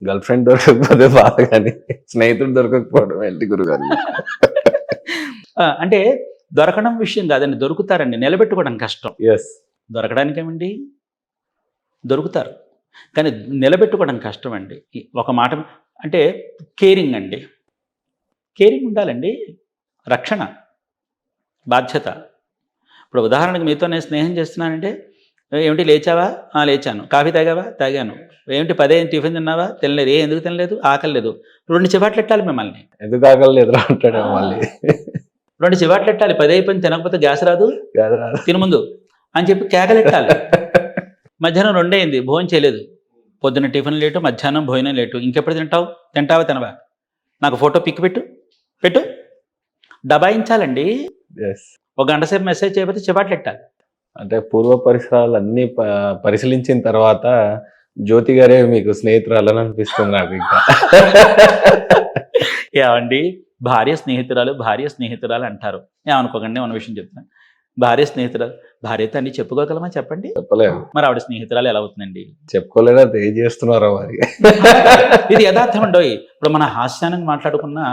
Girl friend దొరకకపోతే బాధ, కానీ స్నేహితుడు దొరకకపోవడం ఏంటి గురుగారు? అంటే దొరకడం విషయం కాదండి, దొరుకుతారండి, నిలబెట్టుకోవడం కష్టం. ఎస్. దొరకడానికేమండి, దొరుకుతారు, కానీ నిలబెట్టుకోవడం కష్టం అండి. ఒక మాట అంటే కేరింగ్ అండి, కేరింగ్ ఉండాలండి, రక్షణ, బాధ్యత. ఇప్పుడు ఉదాహరణకు మీతో నేను స్నేహం చేస్తున్నానంటే, ఏమిటి లేచావా? లేచాను. కాఫీ తాగావా? తాగాను. ఏమిటి 10 టిఫిన్ తిన్నావా? తినలేదు. ఎందుకు తినలేదు? ఆకలి లేదు. 2 చివాట్లు ఎట్టాలి మిమ్మల్ని, ఎందుకు ఆకలి ఎదురు అంటాడేమో మళ్ళీ. 2 చివాట్లు ఎట్టాలి. 10 అయిపోయింది, తినకపోతే గ్యాస్ రాదు, కాదు రాదు. తిను ముందు అని చెప్పి కేకలెట్టాలి. మధ్యాహ్నం 2 అయింది, భోజనం చేయలేదు. పొద్దున్న టిఫిన్ లేటు, మధ్యాహ్నం భోజనం లేటు. ఇంకెప్పుడు తింటావు? తింటావా తినవా? నాకు ఫోటో పిక్ పెట్టు, పెట్టు. దబాయించాలండి. ఎస్. ఒక గంట సేపు మెసేజ్ చేయకపోతే చివాట్లు ఎట్టాలి. అంటే పూర్వ పరిసరాలు అన్ని పరిశీలించిన తర్వాత జ్యోతి గారే మీకు స్నేహితురాలని అనిపిస్తుంది నాకు ఇంకా. ఏమండి, భార్య స్నేహితురాలు అంటారు. ఏమనుకోకండి, మన విషయం చెప్తాను. భార్య స్నేహితురాలు, భార్యతో అన్ని చెప్పుకోగలమా చెప్పండి? చెప్పలేము. మరి ఆవిడ స్నేహితురాలు ఎలా అవుతుందండి? చెప్పుకోలేదా? ఏం చేస్తున్నారో మరి. ఇది యథార్థం అండి. ఇప్పుడు మన హాస్యానికి మాట్లాడుకున్నా